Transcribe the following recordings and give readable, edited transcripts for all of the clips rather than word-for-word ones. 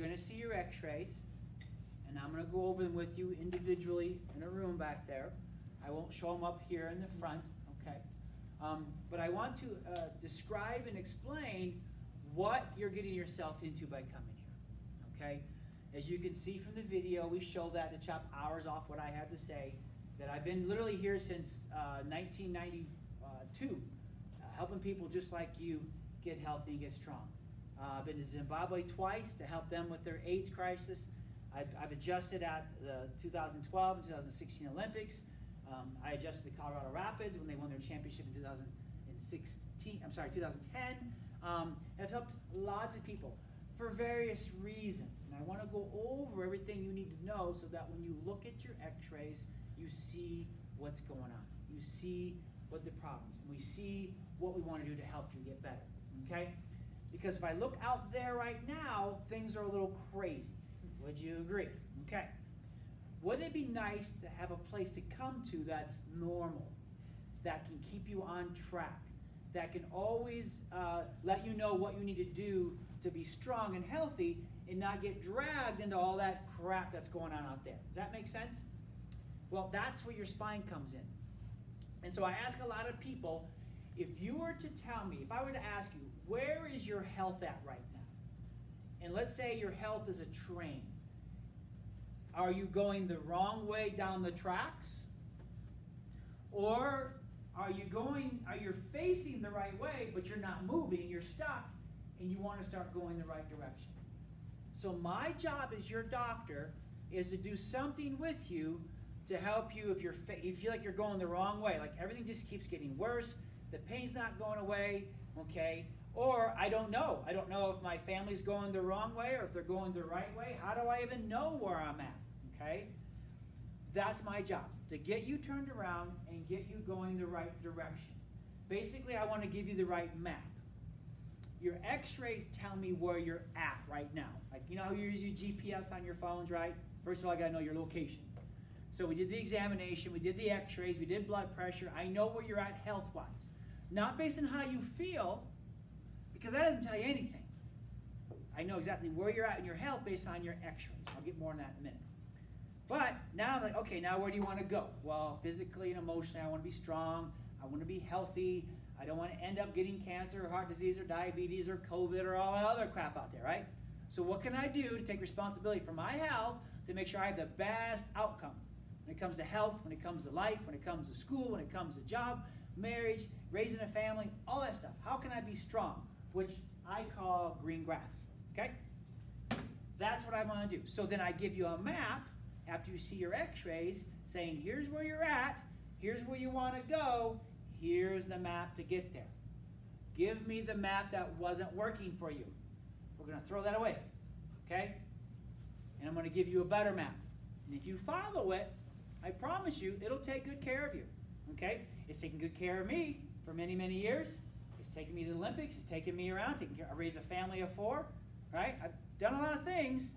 going to see your x-rays, and I'm going to go over them with you individually in a room back there. I won't show them up here in the front, okay? But I want to describe and explain what you're getting yourself into by coming here, okay? As you can see from the video, we show that to chop hours off what I have to say, that I've been literally here since 1992, helping people just like you get healthy and get strong. I've been to Zimbabwe twice to help them with their AIDS crisis. I've adjusted at the 2012 and 2016 Olympics. I adjusted the Colorado Rapids when they won their championship in 2010. I've helped lots of people for various reasons. And I want to go over everything you need to know so that when you look at your x-rays, you see what's going on. You see what the problems, and we see what we want to do to help you get better, okay? Because if I look out there right now, things are a little crazy. Would you agree? Okay. Wouldn't it be nice to have a place to come to that's normal, that can keep you on track, that can always let you know what you need to do to be strong and healthy and not get dragged into all that crap that's going on out there? Does that make sense? Well, that's where your spine comes in. And so I ask a lot of people, if you were to tell me, if I were to ask you, where is your health at right now? And let's say your health is a train. Are you going the wrong way down the tracks? Or are you facing the right way, but you're not moving, you're stuck, and you want to start going the right direction? So my job as your doctor is to do something with you to help you if you feel like you're going the wrong way, like everything just keeps getting worse, the pain's not going away, okay? Or I don't know. I don't know if my family's going the wrong way or if they're going the right way. How do I even know where I'm at, okay? That's my job, to get you turned around and get you going the right direction. Basically, I want to give you the right map. Your x-rays tell me where you're at right now. Like, you know how you use your GPS on your phones, right? First of all, I got to know your location. So we did the examination, we did the x-rays, we did blood pressure. I know where you're at health-wise. Not based on how you feel, because that doesn't tell you anything. I know exactly where you're at in your health based on your x-rays. I'll get more on that in a minute. But now I'm like, okay, now where do you want to go? Well, physically and emotionally, I want to be strong. I want to be healthy. I don't want to end up getting cancer or heart disease or diabetes or COVID or all that other crap out there, right? So what can I do to take responsibility for my health to make sure I have the best outcome? When it comes to health, when it comes to life, when it comes to school, when it comes to job, marriage, raising a family, all that stuff. How can I be strong? Which I call green grass, okay? That's what I want to do. So then I give you a map after you see your x-rays saying, here's where you're at, here's where you want to go, here's the map to get there. Give me the map that wasn't working for you. We're going to throw that away, okay? And I'm going to give you a better map. And if you follow it, I promise you, it'll take good care of you, okay? It's taken good care of me for many, many years. It's taken me to the Olympics. It's taken me around. I raised a family of 4, right? I've done a lot of things,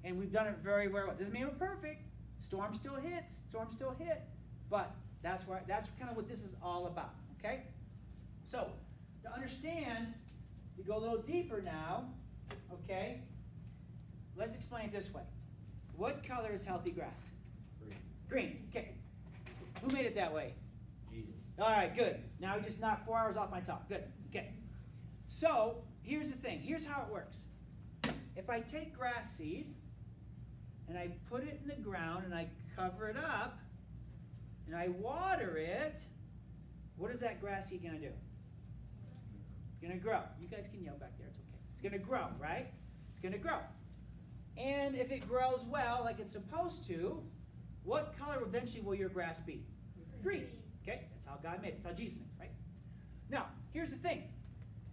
and we've done it very, very well. Doesn't mean we're perfect. Storms still hit, but that's kind of what this is all about, okay? So, to understand, to go a little deeper now, okay, let's explain it this way. What color is healthy grass? Green. Green, okay. Who made it that way? Jesus. All right, good. Now we just knocked 4 hours off my talk. Good, okay. So, here's the thing. Here's how it works. If I take grass seed, and I put it in the ground, and I cover it up, and I water it, what is that grass seed going to do? It's going to grow. You guys can yell back there. It's okay. It's going to grow, right? It's going to grow. And if it grows well, like it's supposed to, what color eventually will your grass be? Green. Okay? That's how God made it. That's how Jesus made it, right? Now, here's the thing.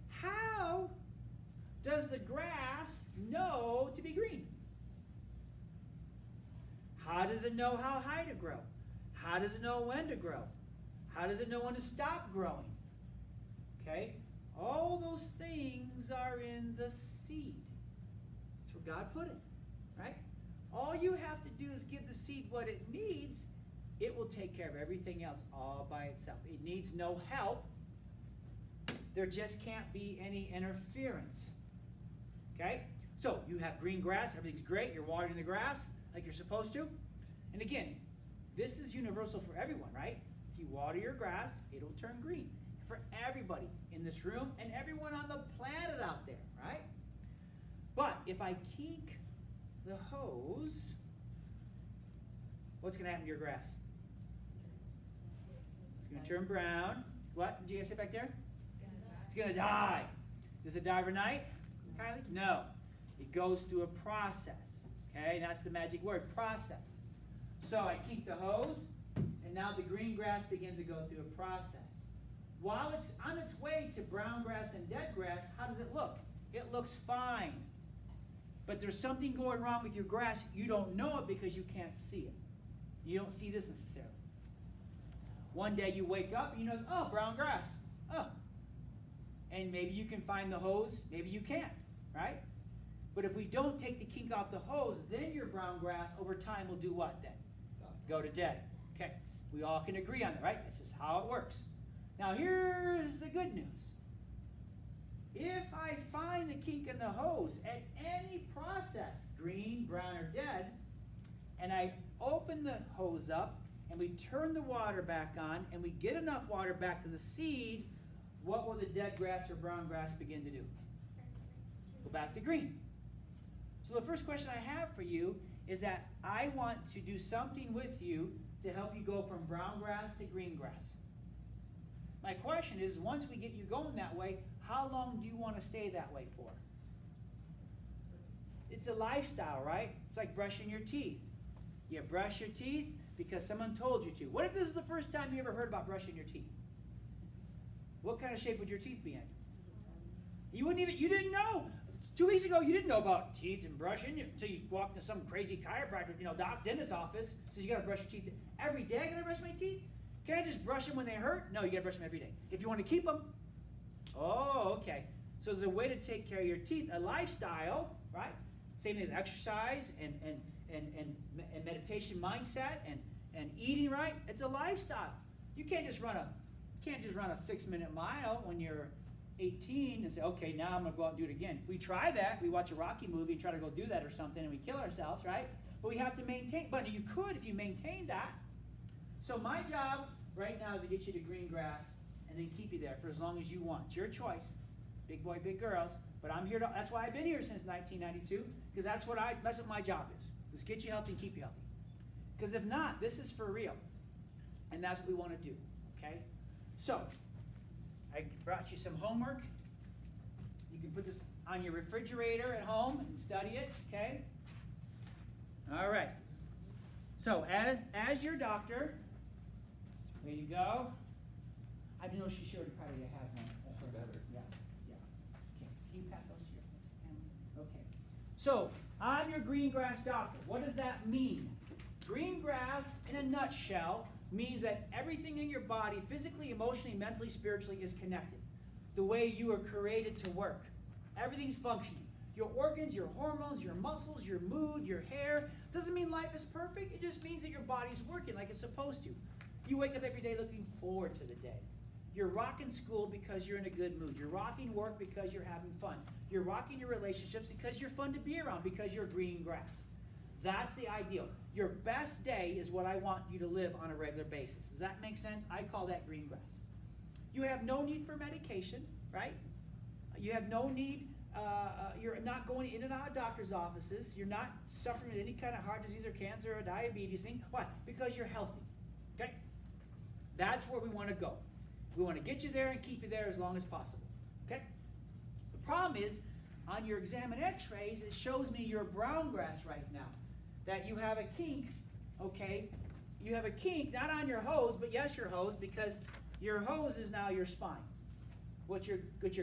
How does the grass know to be green? How does it know how high to grow? How does it know when to grow? How does it know when to stop growing? Okay? All those things are in the seed. That's where God put it, right? All you have to do is give the seed what it needs. It will take care of everything else all by itself. It needs no help. There just can't be any interference. Okay? So you have green grass, everything's great, you're watering the grass like you're supposed to. And again, this is universal for everyone, right? If you water your grass, it'll turn green. For everybody in this room and everyone on the planet out there, right? But if I kink the hose, what's going to happen to your grass? It's going to turn brown. What did you guys say back there? It's going to die. Does it die overnight, Kylie? No. It goes through a process. Okay, and that's the magic word, process. So I kink the hose, and now the green grass begins to go through a process. While it's on its way to brown grass and dead grass, how does it look? It looks fine. But there's something going wrong with your grass. You don't know it because you can't see it. You don't see this necessarily. One day you wake up and you notice, oh, brown grass. Oh. And maybe you can find the hose, maybe you can't, right? But if we don't take the kink off the hose, then your brown grass over time will do what then? Go to dead. Okay, we all can agree on that, right? This is how it works. Now here's the good news. If I find the kink in the hose at any process, green, brown, or dead, and I open the hose up and we turn the water back on and we get enough water back to the seed, what will the dead grass or brown grass begin to do? Go back to green. So the first question I have for you is that I want to do something with you to help you go from brown grass to green grass. My question is, once we get you going that way, how long do you want to stay that way for? It's a lifestyle, right? It's like brushing your teeth. You brush your teeth because someone told you to. What if this is the first time you ever heard about brushing your teeth? What kind of shape would your teeth be in? You didn't know. 2 weeks ago, you didn't know about teeth and brushing until you walked to some crazy chiropractor, dentist office. Says you got to brush your teeth every day. I got to brush my teeth. Can I just brush them when they hurt? No, you got to brush them every day. If you want to keep them. Oh, okay. So there's a way to take care of your teeth, a lifestyle, right? Same thing with exercise and meditation mindset and eating right. It's a lifestyle. You can't just run a 6-minute mile when you're 18 and say, okay, now I'm going to go out and do it again. We try that. We watch a Rocky movie and try to go do that or something, and we kill ourselves, right? But we have to maintain. But you could if you maintain that. So my job right now is to get you to green grass and then keep you there for as long as you want. It's your choice, big boy, big girls. But I'm here that's why I've been here since 1992, because that's what my job is. Is get you healthy and keep you healthy. Because if not, this is for real. And that's what we want to do, okay? So, I brought you some homework. You can put this on your refrigerator at home and study it, okay? All right. So, as your doctor, there you go. I know she sure probably has one. Better. Yeah. Okay. Can you pass those to your family? Okay. So, I'm your green grass doctor. What does that mean? Green grass, in a nutshell, means that everything in your body, physically, emotionally, mentally, spiritually, is connected. The way you are created to work. Everything's functioning. Your organs, your hormones, your muscles, your mood, your hair. Doesn't mean life is perfect. It just means that your body's working like it's supposed to. You wake up every day looking forward to the day. You're rocking school because you're in a good mood. You're rocking work because you're having fun. You're rocking your relationships because you're fun to be around, because you're green grass. That's the ideal. Your best day is what I want you to live on a regular basis. Does that make sense? I call that green grass. You have no need for medication, right? You have no need, you're not going in and out of doctor's offices. You're not suffering with any kind of heart disease or cancer or diabetes thing. Why? Because you're healthy, okay? That's where we want to go. We want to get you there and keep you there as long as possible, okay? The problem is, on your exam and x-rays, it shows me you're brown grass right now. That you have a kink, okay? You have a kink, not on your hose, but yes, your hose, because your hose is now your spine. What your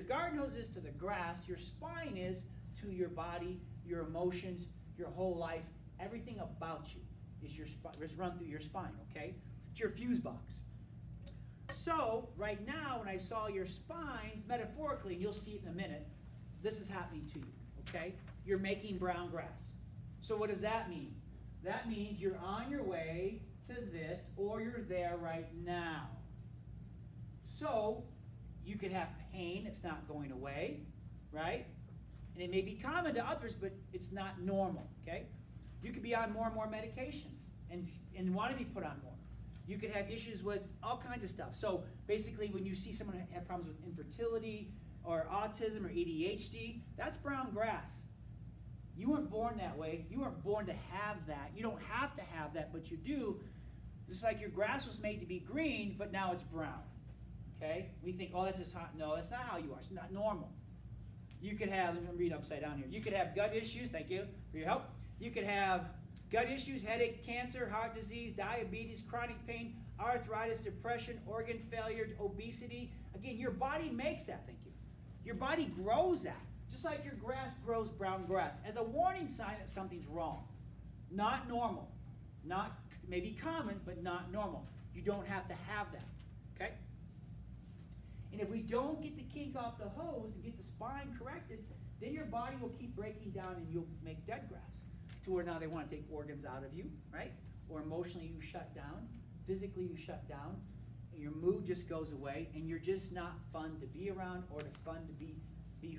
garden hose is to the grass, your spine is to your body, your emotions, your whole life. Everything about you is run through your spine, okay? It's your fuse box. So, right now, when I saw your spines, metaphorically, and you'll see it in a minute, this is happening to you, okay? You're making brown grass. So what does that mean? That means you're on your way to this, or you're there right now. So, you could have pain, it's not going away, right? And it may be common to others, but it's not normal, okay? You could be on more and more medications and want to be put on more. You could have issues with all kinds of stuff. So basically, when you see someone have problems with infertility or autism or ADHD, that's brown grass. You weren't born that way. You weren't born to have that. You don't have to have that, but you do. Just like your grass was made to be green, but now it's brown. Okay? We think, oh, that's just hot. No, that's not how you are. It's not normal. You could have, let me read upside down here. You could have gut issues. Thank you for your help. You could have gut issues, headache, cancer, heart disease, diabetes, chronic pain, arthritis, depression, organ failure, obesity. Again, your body makes that, thank you. Your body grows that. Just like your grass grows brown grass. As a warning sign that something's wrong. Not normal. Not maybe common, but not normal. You don't have to have that. Okay? And if we don't get the kink off the hose and get the spine corrected, then your body will keep breaking down and you'll make dead grass. To where now they want to take organs out of you, right? Or emotionally you shut down. Physically you shut down. And your mood just goes away and you're just not fun to be around or fun to be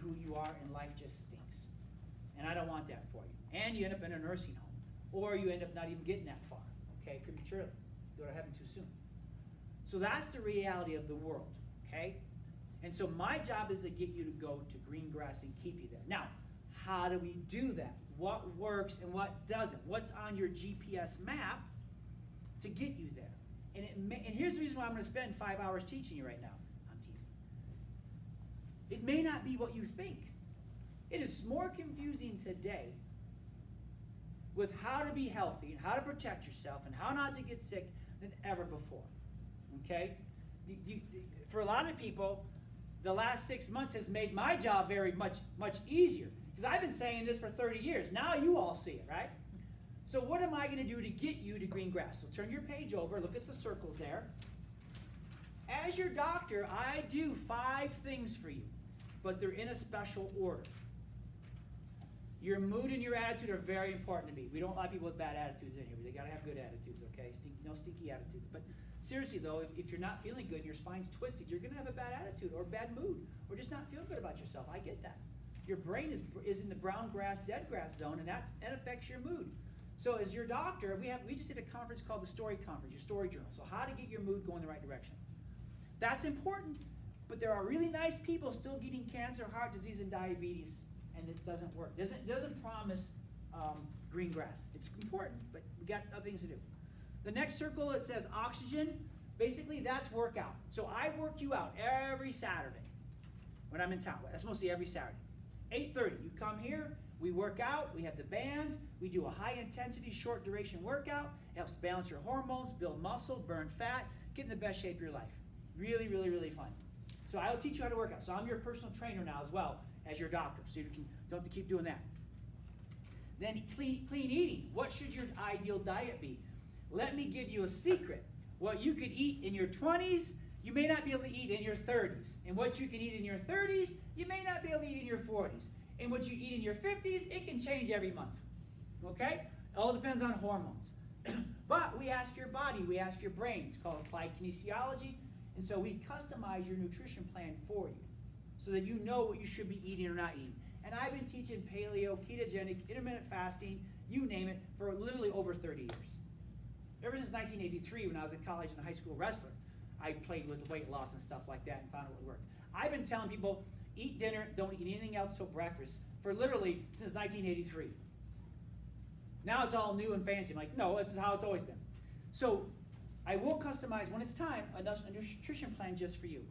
who you are, and life just stinks. And I don't want that for you. And you end up in a nursing home. Or you end up not even getting that far, okay, prematurely. Go to heaven too soon. So that's the reality of the world, okay? And so my job is to get you to go to green grass and keep you there. Now, how do we do that? What works and what doesn't? What's on your GPS map to get you there? And here's the reason why I'm going to spend 5 hours teaching you right now. I'm teasing. It may not be what you think. It is more confusing today with how to be healthy and how to protect yourself and how not to get sick than ever before. Okay? For a lot of people, the last 6 months has made my job very much easier. Because I've been saying this for 30 years. Now you all see it, right? So what am I going to do to get you to green grass? So turn your page over. Look at the circles there. As your doctor, I do 5 things for you. But they're in a special order. Your mood and your attitude are very important to me. We don't like people with bad attitudes in here. They got to have good attitudes, okay? No stinky attitudes. But seriously, though, if you're not feeling good and your spine's twisted, you're going to have a bad attitude or bad mood or just not feel good about yourself. I get that. Your brain is in the brown grass, dead grass zone, and that affects your mood. So as your doctor, we just did a conference called the Story Conference, your story journal. So how to get your mood going in the right direction. That's important, but there are really nice people still getting cancer, heart disease, and diabetes, and it doesn't work. It doesn't promise green grass. It's important, but we got other things to do. The next circle, it says oxygen. Basically, that's workout. So I work you out every Saturday when I'm in town. That's mostly every Saturday. 8:30, you come here, we work out, we have the bands, we do a high-intensity, short-duration workout. It helps balance your hormones, build muscle, burn fat, get in the best shape of your life. Really, really, really fun. So I will teach you how to work out. So I'm your personal trainer now as well as your doctor, so you don't have to keep doing that. Then clean eating. What should your ideal diet be? Let me give you a secret. What you could eat in your 20s, you may not be able to eat in your 30s. And what you can eat in your 30s, you may not be able to eat in your 40s. And what you eat in your 50s, it can change every month. Okay? It all depends on hormones. But we ask your body, we ask your brain. It's called applied kinesiology. And so we customize your nutrition plan for you so that you know what you should be eating or not eating. And I've been teaching paleo, ketogenic, intermittent fasting, you name it, for literally over 30 years. Ever since 1983, when I was in college and a high school wrestler, I played with weight loss and stuff like that and found it would work. I've been telling people, eat dinner, don't eat anything else till breakfast, for literally since 1983. Now it's all new and fancy. I'm like, no, it's how it's always been. So I will customize, when it's time, a nutrition plan just for you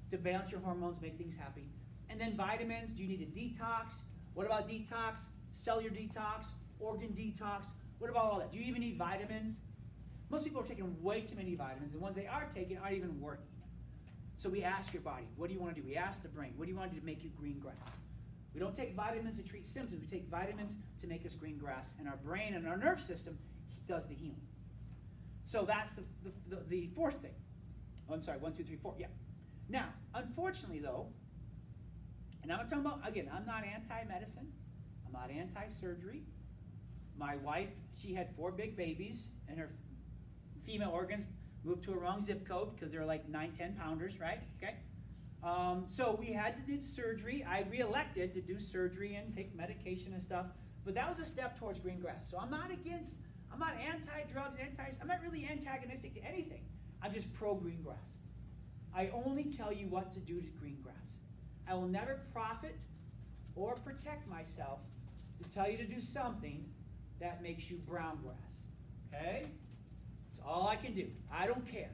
to balance your hormones, make things happy. And then vitamins, do you need a detox? What about detox? Cellular detox, organ detox. What about all that? Do you even need vitamins? Most people are taking way too many vitamins, and ones they are taking aren't even working. So we ask your body, what do you want to do? We ask the brain, what do you want to do to make you green grass? We don't take vitamins to treat symptoms. We take vitamins to make us green grass. And our brain and our nerve system does the healing. So that's the fourth thing. Oh, I'm sorry, 1, 2, 3, 4, yeah. Now, unfortunately though, and I'm talking about, again, I'm not anti-medicine. I'm not anti-surgery. My wife, she had 4 big babies, and her female organs moved to a wrong zip code because they were like 9, 10 pounders, right? Okay. So we had to do surgery. I re-elected to do surgery and take medication and stuff. But that was a step towards green grass. So I'm not anti-drugs, I'm not really antagonistic to anything. I'm just pro-green grass. I only tell you what to do to green grass. I will never profit or protect myself to tell you to do something that makes you brown grass. Okay? That's all I can do. I don't care.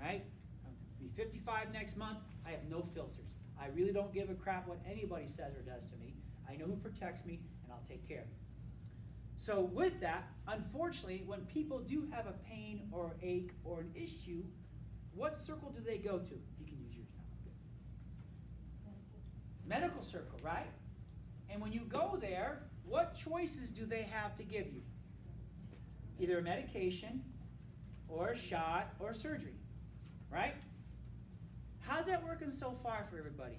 Right? I'll be 55 next month. I have no filters. I really don't give a crap what anybody says or does to me. I know who protects me, and I'll take care of it. So with that, unfortunately, when people do have a pain or ache or an issue, what circle do they go to? You can use yours now. Good. Medical circle, right? And when you go there, what choices do they have to give you? Either a medication or a shot or surgery, right? How's that working so far for everybody?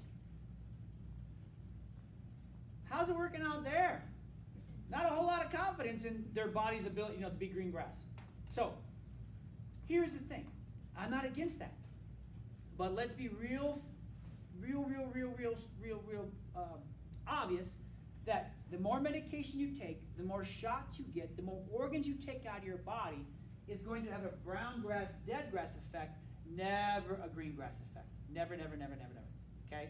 How's it working out there? Not a whole lot of confidence in their body's ability, to be green grass. So, here's the thing. I'm not against that. But let's be real obvious that the more medication you take, the more shots you get, the more organs you take out of your body is going to have a brown grass, dead grass effect, never a green grass effect. Never, never, never, never, never. Okay?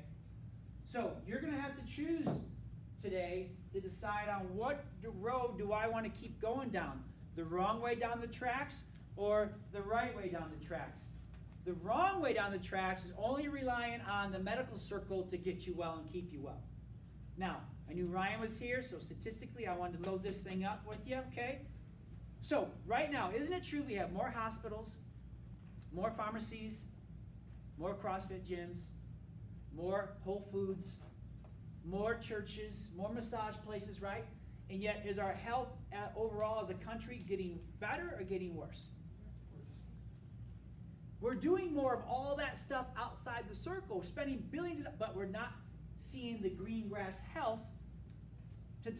So, you're going to have to choose today to decide on what road do I want to keep going down. The wrong way down the tracks or the right way down the tracks. The wrong way down the tracks is only relying on the medical circle to get you well and keep you well. Now, I knew Ryan was here, so statistically I wanted to load this thing up with you, okay? So, right now, isn't it true we have more hospitals, more pharmacies, more CrossFit gyms, more Whole Foods, more churches, more massage places, right? And yet, is our health overall as a country getting better or getting worse? We're doing more of all that stuff outside the circle. We're spending billions, but we're not seeing the green grass health to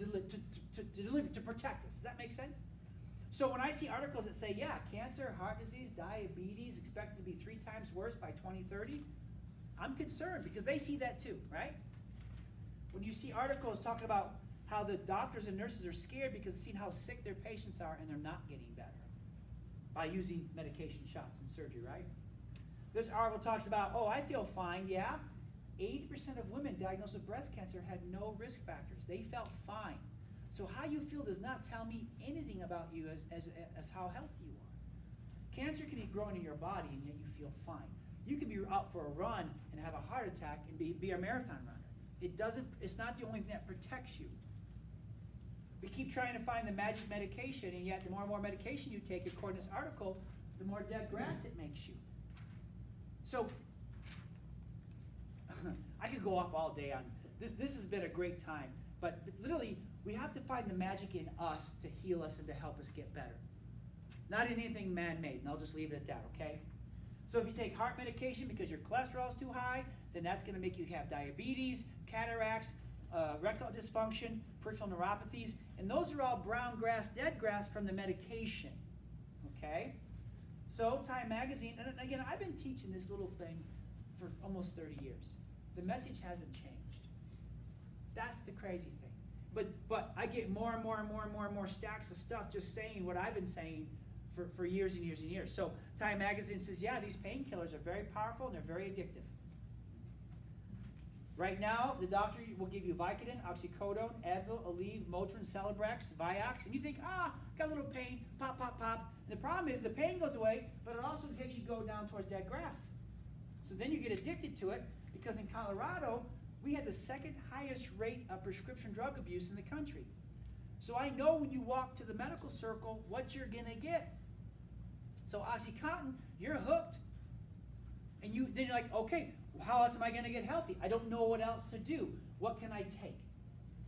protect us. Does that make sense? So when I see articles that say, yeah, cancer, heart disease, diabetes expected to be 3 times worse by 2030, I'm concerned because they see that too, right? When you see articles talking about how the doctors and nurses are scared because seeing how sick their patients are and they're not getting better by using medication, shots, and surgery, right? This article talks about, I feel fine, yeah. 80% of women diagnosed with breast cancer had no risk factors. They felt fine. So how you feel does not tell me anything about you as how healthy you are. Cancer can be growing in your body and yet you feel fine. You can be out for a run and have a heart attack and be a marathon runner. It's not the only thing that protects you. We keep trying to find the magic medication, and yet the more and more medication you take, according to this article, the more dead grass it makes you. So, I could go off all day on this. This has been a great time, but literally, we have to find the magic in us to heal us and to help us get better. Not in anything man-made, and I'll just leave it at that, okay? So if you take heart medication because your cholesterol is too high, then that's going to make you have diabetes, cataracts, rectal dysfunction, peripheral neuropathies, and those are all brown grass, dead grass from the medication, okay? So Time Magazine, and again, I've been teaching this little thing for almost 30 years. The message hasn't changed. That's the crazy thing. But I get more and more and more and more and more stacks of stuff just saying what I've been saying for years and years and years. So Time Magazine says, yeah, these painkillers are very powerful and they're very addictive. Right now, the doctor will give you Vicodin, oxycodone, Advil, Aleve, Motrin, Celebrex, Vioxx, and you think, got a little pain, pop, pop, pop. And the problem is the pain goes away, but it also makes you go down towards dead grass. So then you get addicted to it because in Colorado, we had the second highest rate of prescription drug abuse in the country. So I know when you walk to the medical circle what you're going to get. So OxyContin, you're hooked. And then you're like, okay, how else am I going to get healthy? I don't know what else to do. What can I take?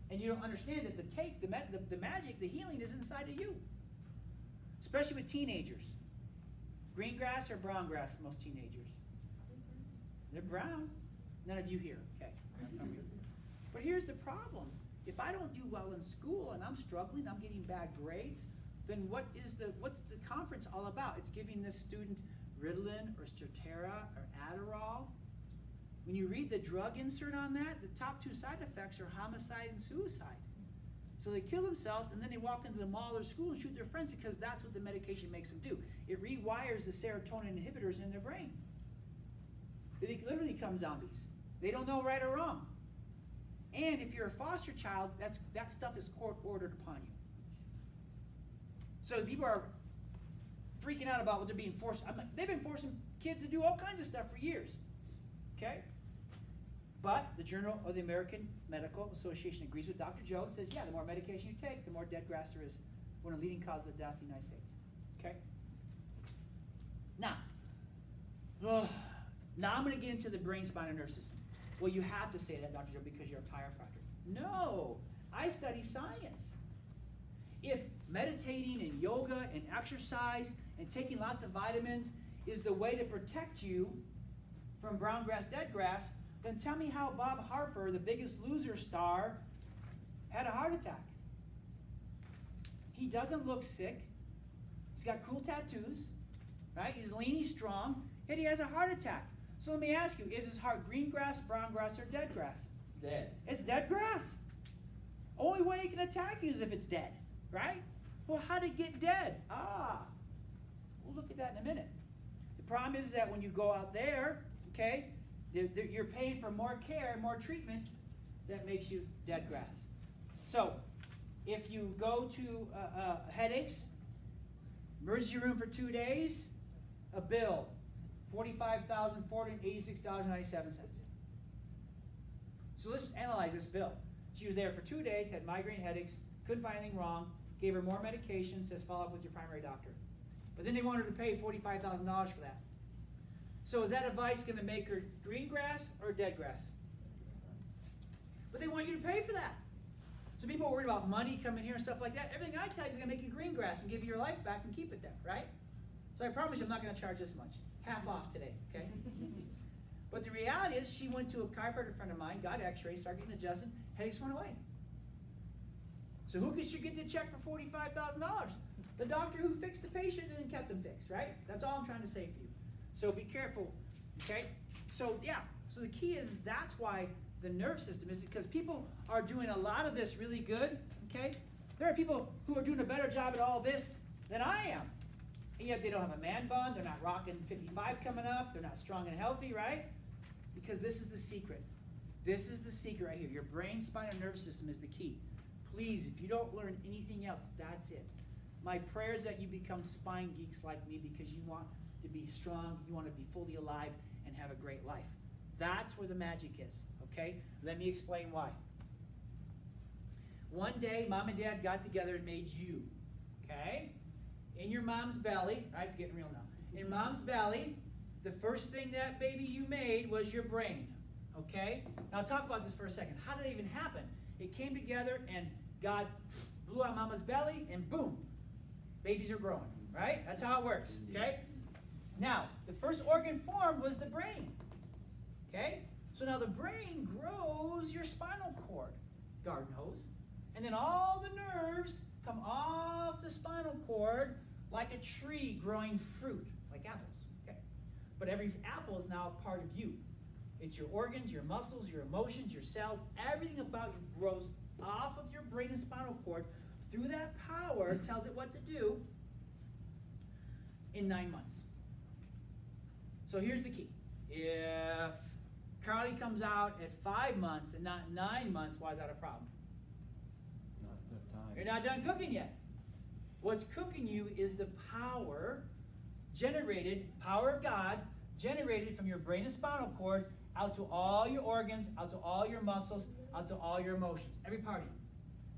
And you don't understand that the magic, the healing is inside of you. Especially with teenagers. Green grass or brown grass, most teenagers? They're brown. None of you here, okay. But here's the problem. If I don't do well in school and I'm struggling, I'm getting bad grades, then what's the conference all about? It's giving this student Ritalin or Strattera or Adderall. when you read the drug insert on that, the top 2 side effects are homicide and suicide. So they kill themselves, and then they walk into the mall or school and shoot their friends because that's what the medication makes them do. It rewires the serotonin inhibitors in their brain. They literally become zombies. They don't know right or wrong. And if you're a foster child, that stuff is court-ordered upon you. So people are freaking out about what they're being forced. They've been forcing kids to do all kinds of stuff for years. Okay? But the Journal of the American Medical Association agrees with Dr. Joe and says, yeah, the more medication you take, the more dead grass there is. One of the leading causes of death in the United States. Okay? Now I'm going to get into the brain, spine, and nerve system. Well, you have to say that, Dr. Joe, because you're a chiropractor. No, I study science. If meditating and yoga and exercise and taking lots of vitamins is the way to protect you from brown grass, dead grass, then tell me how Bob Harper, the Biggest Loser star, had a heart attack. He doesn't look sick. He's got cool tattoos, right? He's lean, he's strong, yet he has a heart attack. So let me ask you, is his heart green grass, brown grass, or dead grass? Dead. It's dead grass. Only way he can attack you is if it's dead, right? Well, how'd it get dead? We'll look at that in a minute. The problem is that when you go out there, okay, you're paying for more care, more treatment that makes you dead grass. So, if you go to headaches, emergency room for 2 days, a bill, $45,486.97. So let's analyze this bill. She was there for 2 days, had migraine headaches, couldn't find anything wrong, gave her more medication, says follow up with your primary doctor. But then they wanted her to pay $45,000 for that. So is that advice going to make her green grass or dead grass? But they want you to pay for that. So people are worried about money coming here and stuff like that. Everything I tell you is going to make you green grass and give you your life back and keep it there, right? So I promise you I'm not going to charge this much. Half off today, okay? But the reality is she went to a chiropractor friend of mine, got x-rays, started getting adjusted, headaches went away. So who should get the check for $45,000? The doctor who fixed the patient and then kept him fixed, right? That's all I'm trying to say for you. So be careful, okay? So yeah, so the key is that's why the nerve system is because people are doing a lot of this really good, okay? There are people who are doing a better job at all this than I am. And yet they don't have a man bun, they're not rocking 55 coming up, they're not strong and healthy, right? Because this is the secret. This is the secret right here. Your brain, spine, and nervous system is the key. Please, if you don't learn anything else, that's it. My prayer is that you become spine geeks like me because you want to be strong, you want to be fully alive, and have a great life. That's where the magic is, okay? Let me explain why. One day, mom and dad got together and made you, okay? In your mom's belly, all right, it's getting real now. In mom's belly, the first thing that baby you made was your brain, okay? Now talk about this for a second. How did it even happen? It came together and God blew out mama's belly and boom, babies are growing, right? That's how it works, okay? Now, the first organ formed was the brain, okay? So now the brain grows your spinal cord, garden hose, and then all the nerves come off the spinal cord like a tree growing fruit, like apples, okay? But every apple is now part of you. It's your organs, your muscles, your emotions, your cells, everything about you grows off of your brain and spinal cord. Through that power, tells it what to do in 9 months. So here's the key. If Carly comes out at 5 months and not 9 months, why is that a problem? Not enough time. You're not done cooking yet. What's cooking you is the power generated, power of God, generated from your brain and spinal cord out to all your organs, out to all your muscles, out to all your emotions, every part of you.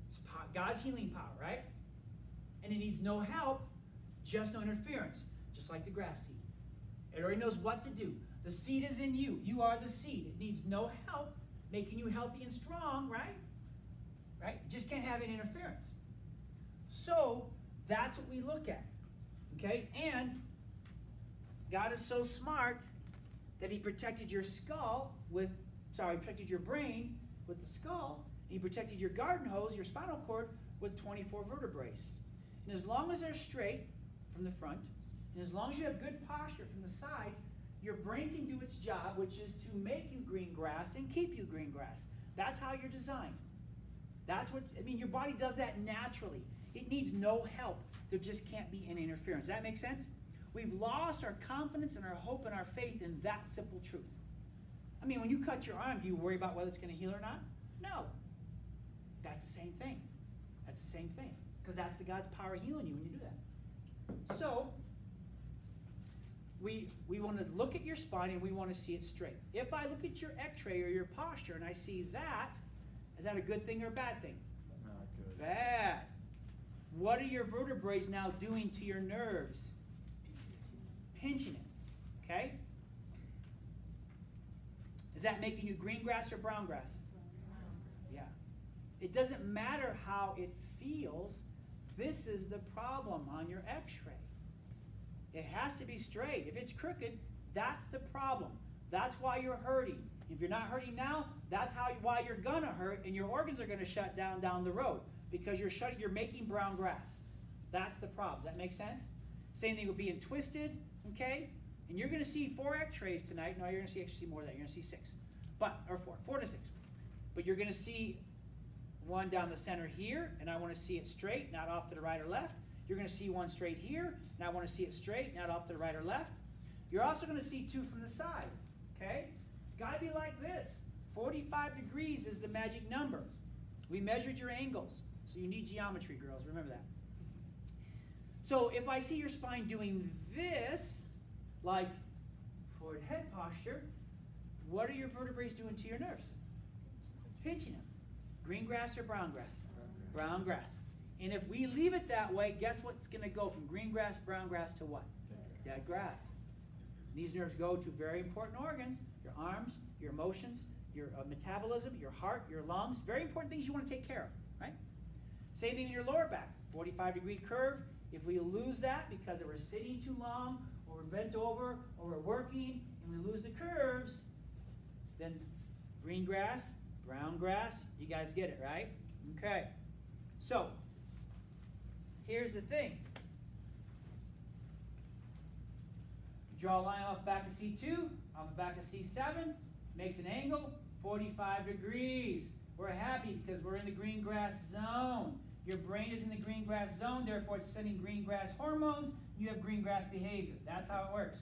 It's God's healing power, right? And it needs no help, just no interference, just like the grass seed. It already knows what to do. The seed is in you. You are the seed. It needs no help making you healthy and strong, right? Right? It just can't have any interference. So that's what we look at. Okay? And God is so smart that he protected your protected your brain with the skull. And he protected your garden hose, your spinal cord, with 24 vertebrae. And as long as they're straight from the front, and as long as you have good posture from the side, your brain can do its job, which is to make you green grass and keep you green grass. That's how you're designed. That's what, I mean, your body does that naturally. It needs no help. There just can't be any interference. Does that make sense? We've lost our confidence and our hope and our faith in that simple truth. I mean, when you cut your arm, do you worry about whether it's going to heal or not? No. That's the same thing. That's the same thing. Because that's the God's power healing you when you do that. So, we want to look at your spine and we want to see it straight. If I look at your x-ray or your posture and I see that, is that a good thing or a bad thing? Not good. Bad. What are your vertebrae now doing to your nerves? Pinching it. Okay? Is that making you green grass or brown grass? Yeah. It doesn't matter how it feels. This is the problem on your x-ray. It has to be straight. If it's crooked, that's the problem. That's why you're hurting. If you're not hurting now, that's why you're gonna hurt, and your organs are gonna shut down the road because you're making brown grass. That's the problem. Does that make sense? Same thing with being twisted, okay? And you're gonna see 4 x-rays tonight. No, you're gonna actually see more than that. You're gonna see 6, or 4 to 6. But you're gonna see one down the center here, and I want to see it straight, not off to the right or left. You're going to see one straight here, and I want to see it straight, not off to the right or left. You're also going to see 2 from the side, okay? It's got to be like this. 45 degrees is the magic number. We measured your angles, so you need geometry, girls. Remember that. So if I see your spine doing this, like forward head posture, what are your vertebrae doing to your nerves? Pinching them. Green grass or brown grass? Brown grass. And if we leave it that way, guess what's going to go from green grass, brown grass to what? Dead grass. These nerves go to very important organs, your arms, your emotions, your metabolism, your heart, your lungs. Very important things you want to take care of, right? Same thing in your lower back. 45-degree curve. If we lose that because we're sitting too long, or we're bent over, or we're working, and we lose the curves, then green grass, brown grass, you guys get it, right? Okay. So, here's the thing. Draw a line off back of C2, off the back of C7, makes an angle, 45 degrees. We're happy because we're in the green grass zone. Your brain is in the green grass zone, therefore it's sending green grass hormones. You have green grass behavior. That's how it works.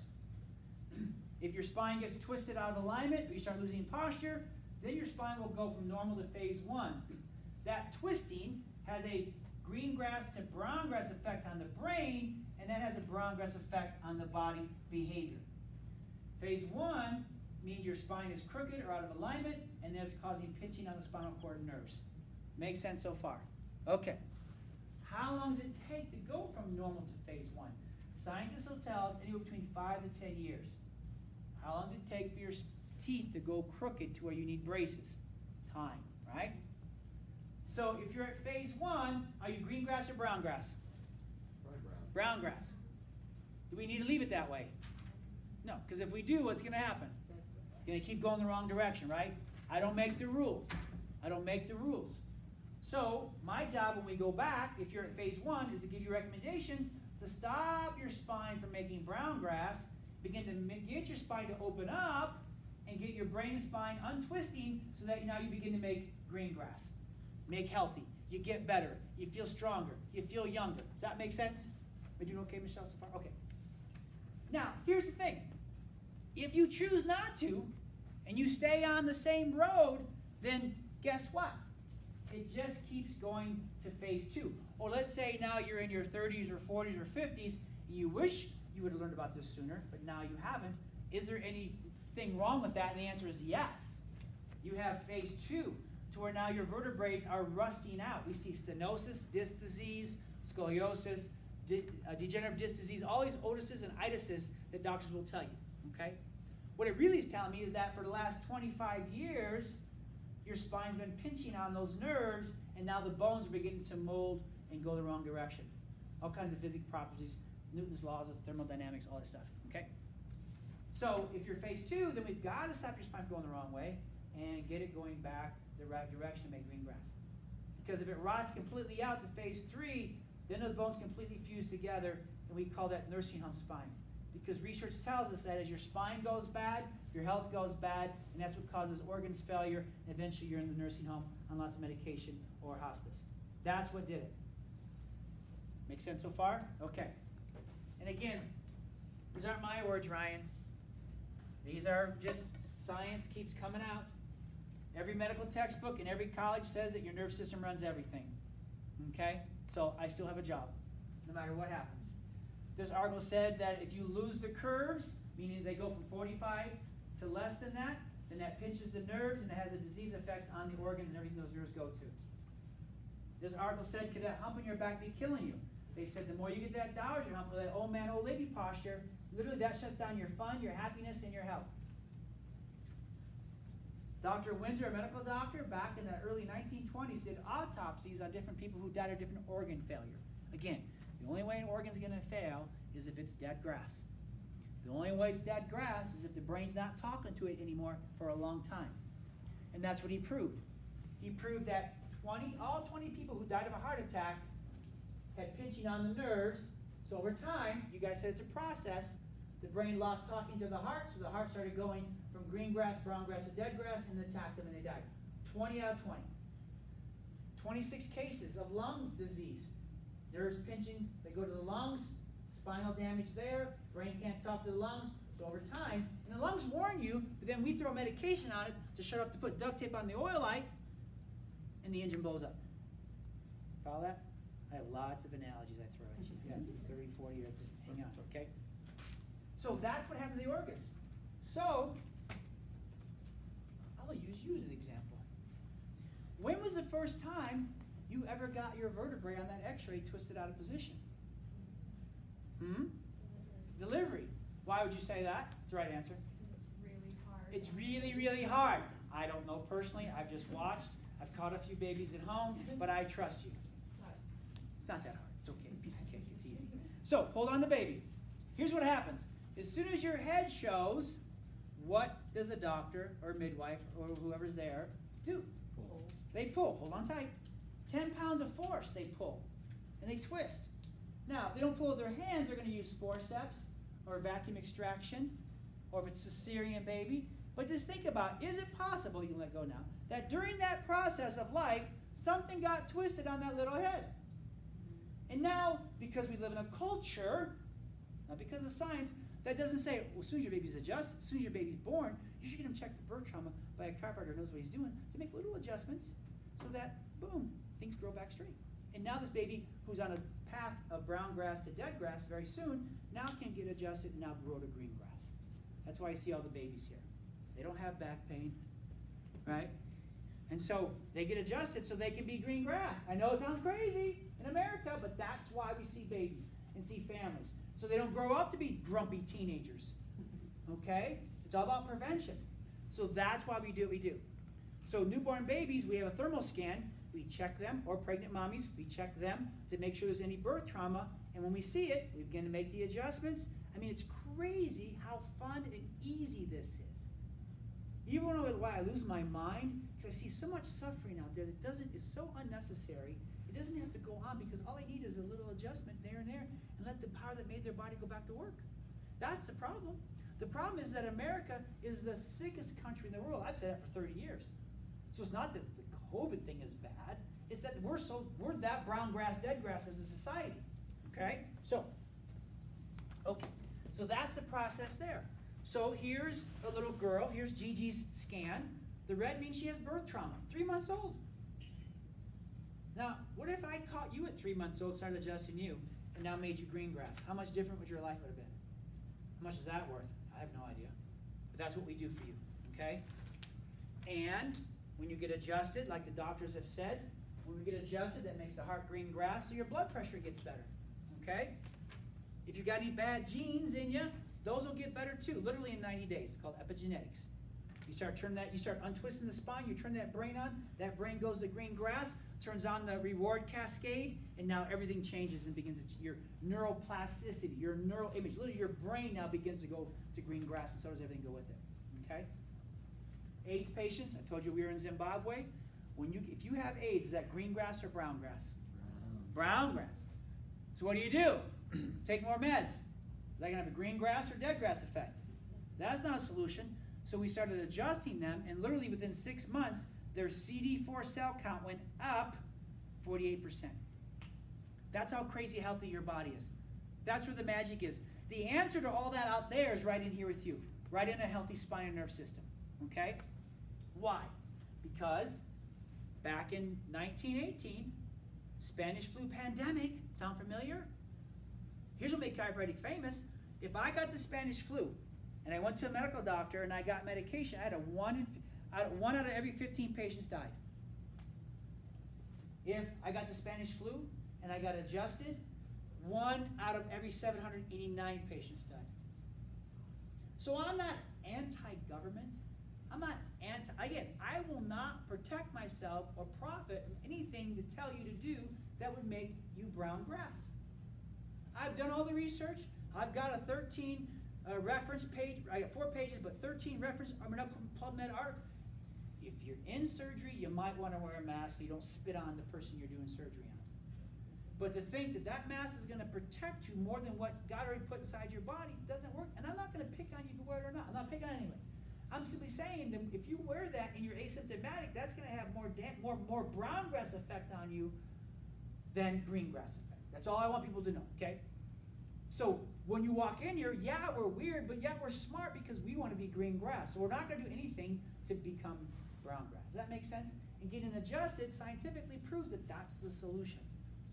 If your spine gets twisted out of alignment, or you start losing posture, then your spine will go from normal to phase 1. That twisting has a green grass to brown grass effect on the brain, and that has a brown grass effect on the body behavior. Phase 1 means your spine is crooked or out of alignment, and that's causing pinching on the spinal cord and nerves. Makes sense so far? Okay. How long does it take to go from normal to phase 1? Scientists will tell us anywhere between 5 to 10 years. How long does it take for your teeth to go crooked to where you need braces? Time, right? So if you're at phase 1, are you green grass or brown grass? Brown grass. Do we need to leave it that way? No, because if we do, what's going to happen? It's going to keep going the wrong direction, right? I don't make the rules. I don't make the rules. So my job when we go back, if you're at phase 1, is to give you recommendations to stop your spine from making brown grass, begin to get your spine to open up, and get your brain and spine untwisting so that now you begin to make green grass. Make healthy. You get better. You feel stronger. You feel younger. Does that make sense? Are you doing okay, Michelle, so far? Okay. Now, here's the thing. If you choose not to, and you stay on the same road, then guess what? It just keeps going to phase 2. Or let's say now you're in your 30s or 40s or 50s, and you wish you would have learned about this sooner, but now you haven't. Is there anything wrong with that? And the answer is yes. You have phase 2, to where now your vertebrae are rusting out. We see stenosis, disc disease, scoliosis, degenerative disc disease, all these otises and itises that doctors will tell you, okay? What it really is telling me is that for the last 25 years, your spine's been pinching on those nerves, and now the bones are beginning to mold and go the wrong direction. All kinds of physical properties, Newton's laws of thermodynamics, all that stuff, okay? So if you're phase 2, then we've got to stop your spine from going the wrong way and get it going back the right direction to make green grass. Because if it rots completely out to phase 3, then those bones completely fuse together, and we call that nursing home spine. because research tells us that as your spine goes bad, your health goes bad, and that's what causes organs failure, and eventually you're in the nursing home on lots of medication or hospice. That's what did it. Make sense so far? Okay. And again, these aren't my words, Ryan. These are just science keeps coming out. Every medical textbook in every college says that your nervous system runs everything. Okay? So I still have a job, no matter what happens. This article said that if you lose the curves, meaning they go from 45 to less than that, then that pinches the nerves and it has a disease effect on the organs and everything those nerves go to. This article said, could that hump on your back be killing you? They said the more you get that dowager hump, or that old man, old lady posture, literally that shuts down your fun, your happiness, and your health. Dr. Windsor, a medical doctor, back in the early 1920s, did autopsies on different people who died of different organ failure. Again, the only way an organ's going to fail is if it's dead grass. The only way it's dead grass is if the brain's not talking to it anymore for a long time. And that's what he proved. He proved that all 20 people who died of a heart attack had pinching on the nerves. So over time, you guys said it's a process, the brain lost talking to the heart, so the heart started going from green grass, brown grass, to dead grass, and attacked them and they died. 20 out of 20. 26 cases of lung disease. Nerves pinching, they go to the lungs, spinal damage there, brain can't talk to the lungs, so over time, and the lungs warn you, but then we throw medication on it to shut up, to put duct tape on the oil light, and the engine blows up. Follow that? I have lots of analogies I throw at you. Yeah, 30, 40 years, just hang on, okay? So that's what happened to the organs. So, I'll use you as an example. When was the first time you ever got your vertebrae on that x-ray twisted out of position? Delivery. Why would you say that? That's the right answer. It's really hard. It's really, really hard. I don't know personally. I've just watched. I've caught a few babies at home, but I trust you. It's not that hard. It's okay. Piece of cake. It's easy. So, hold on the baby. Here's what happens. As soon as your head shows, what does a doctor or midwife or whoever's there do? Pull. They pull. Hold on tight. 10 pounds of force they pull. And they twist. Now, if they don't pull with their hands, they're going to use forceps or vacuum extraction, or if it's a cesarean baby. But just think about, is it possible, you can let go now, that during that process of life, something got twisted on that little head? And now, because we live in a culture, not because of science, that doesn't say, well, as soon as your baby's adjusted, as soon as your baby's born, you should get him checked for birth trauma by a chiropractor who knows what he's doing to make little adjustments so that, boom, things grow back straight. And now this baby, who's on a path of brown grass to dead grass very soon, now can get adjusted and now grow to green grass. That's why I see all the babies here. They don't have back pain, right? And so they get adjusted so they can be green grass. I know it sounds crazy in America, but that's why we see babies and see families. So they don't grow up to be grumpy teenagers, okay? It's all about prevention. So that's why we do what we do. So newborn babies, we have a thermal scan. We check them, or pregnant mommies, we check them to make sure there's any birth trauma. And when we see it, we begin to make the adjustments. I mean, it's crazy how fun and easy this is. You know why I lose my mind? Because I see so much suffering out there that is so unnecessary. It doesn't have to go on because all I need is a little adjustment there and there and let the power that made their body go back to work. That's the problem. The problem is that America is the sickest country in the world. I've said that for 30 years. So it's not that the COVID thing is bad. It's that we're that brown grass, dead grass as a society. Okay? So that's the process there. So here's a little girl. Here's Gigi's scan. The red means she has birth trauma, 3 months old. Now, what if I caught you at 3 months old, started adjusting you, and now made you green grass? How much different would your life have been? How much is that worth? I have no idea. But that's what we do for you, okay? And when you get adjusted, like the doctors have said, when we get adjusted, that makes the heart green grass, so your blood pressure gets better, okay? If you've got any bad genes in you, those will get better too, literally in 90 days. It's called epigenetics. You start untwisting the spine, you turn that brain on, that brain goes to green grass, turns on the reward cascade, and now everything changes and begins your neuroplasticity, your neural image. Literally your brain now begins to go to green grass, and so does everything go with it, okay? AIDS patients, I told you we were in Zimbabwe. If you have AIDS, is that green grass or brown grass? Brown grass. So what do? Take more meds. They're going to have a green grass or dead grass effect. That's not a solution. So we started adjusting them, and literally within 6 months, their CD4 cell count went up 48%. That's how crazy healthy your body is. That's where the magic is. The answer to all that out there is right in here with you, right in a healthy spine and nerve system. Okay? Why? Because back in 1918, Spanish flu pandemic, sound familiar? Here's what made chiropractic famous. If I got the Spanish flu and I went to a medical doctor and I got medication, I had one out of every 15 patients died. If I got the Spanish flu and I got adjusted, 1 out of every 789 patients died. So I'm not anti-government. I'm not again, I will not protect myself or profit from anything to tell you to do that would make you brown grass. I've done all the research. I've got a 13 reference page. I got 4 pages, but 13 reference PubMed article. If you're in surgery, you might want to wear a mask so you don't spit on the person you're doing surgery on. But to think that that mask is going to protect you more than what God already put inside your body doesn't work. And I'm not going to pick on you if you wear it or not. I'm not picking on anyone. I'm simply saying that if you wear that and you're asymptomatic, that's going to have more brown grass effect on you than green grass effect. That's all I want people to know, okay? So when you walk in here, yeah, we're weird, but yet we're smart because we want to be green grass. So we're not going to do anything to become brown grass. Does that make sense? And getting adjusted scientifically proves that that's the solution.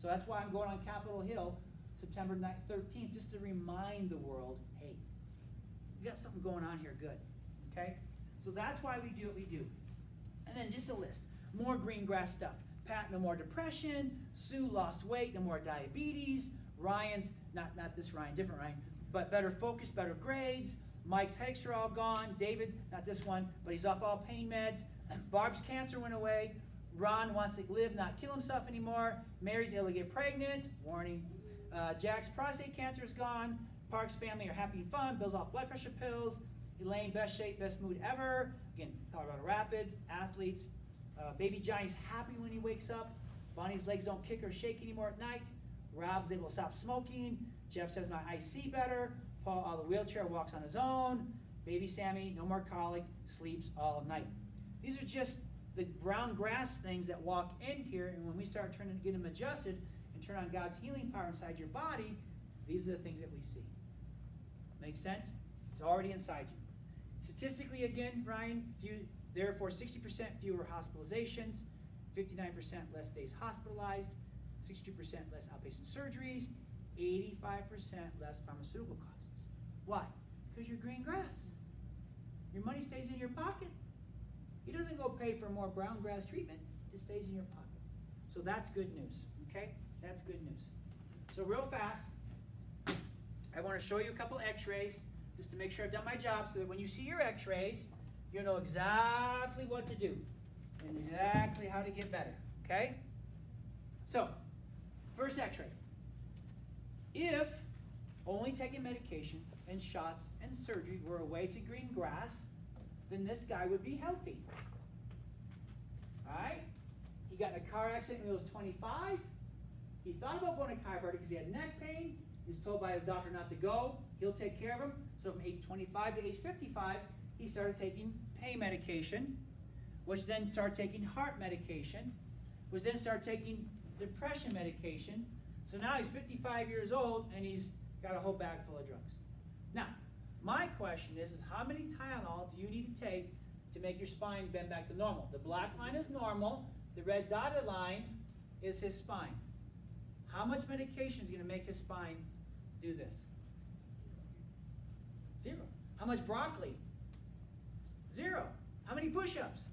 So that's why I'm going on Capitol Hill September 13th, just to remind the world, hey, we got something going on here good. Okay? So that's why we do what we do. And then just a list. More green grass stuff. Pat, no more depression. Sue lost weight, no more diabetes. Ryan's, not this Ryan, different Ryan, but better focus, better grades. Mike's headaches are all gone. David, not this one, but he's off all pain meds. Barb's cancer went away. Ron wants to live, not kill himself anymore. Mary's able to get pregnant. Warning. Jack's prostate cancer is gone. Park's family are happy and fun. Bill's off blood pressure pills. Elaine, best shape, best mood ever. Again, Colorado Rapids, athletes. Baby Johnny's happy when he wakes up. Bonnie's legs don't kick or shake anymore at night. Rob's able to stop smoking. Jeff says my eyes see better. Paul out of the wheelchair walks on his own. Baby Sammy, no more colic, sleeps all night. These are just the brown grass things that walk in here, and when we start get them adjusted and turn on God's healing power inside your body, these are the things that we see. Make sense? It's already inside you. Statistically, again, Ryan, therefore 60% fewer hospitalizations, 59% less days hospitalized, 62% less outpatient surgeries, 85% less pharmaceutical costs. Why? Because you're green grass. Your money stays in your pocket. It doesn't go pay for more brown grass treatment. It stays in your pocket. So that's good news, okay? That's good news. So real fast, I want to show you a couple x-rays just to make sure I've done my job so that when you see your x-rays, you'll know exactly what to do and exactly how to get better, okay? So, first x-ray. If only taking medication and shots and surgery were a way to green grass, then this guy would be healthy. All right? He got in a car accident when he was 25. He thought about going to chiropractor because he had neck pain. He was told by his doctor not to go. He'll take care of him. So from age 25 to age 55, he started taking pain medication, which then started taking heart medication, which then started taking depression medication. So now he's 55 years old and he's got a whole bag full of drugs. Now, my question is how many Tylenol do you need to take to make your spine bend back to normal? The black line is normal. The red dotted line is his spine. How much medication is going to make his spine do this? 0. How much broccoli? 0. How many push-ups?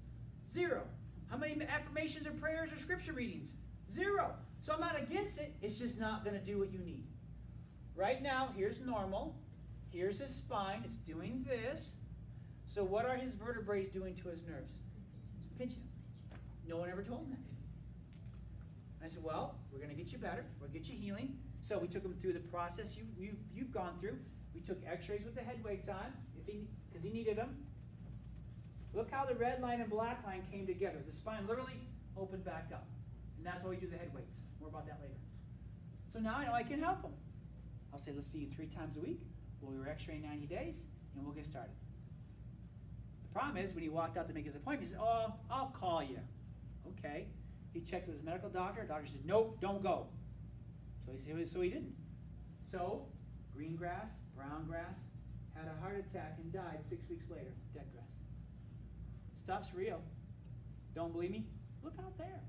0. How many affirmations or prayers or scripture readings? 0. So I'm not against it. It's just not going to do what you need. Right now, here's normal. Here's his spine. It's doing this. So what are his vertebrae doing to his nerves? Pinching. No one ever told him that. And I said, well, we're going to get you better. We'll get you healing. So we took him through the process you've gone through. We took x-rays with the head weights on because he needed them. Look how the red line and black line came together. The spine literally opened back up. And that's why we do the head weights. More about that later. So now I know I can help him. I'll say, let's see you 3 times a week, we'll x-ray in 90 days, and we'll get started. The problem is, when he walked out to make his appointment, he said, oh, I'll call you. Okay. He checked with his medical doctor. Doctor said, nope, don't go. So he didn't. So, green grass, brown grass, had a heart attack and died 6 weeks later, dead grass. Stuff's real. Don't believe me? Look out there.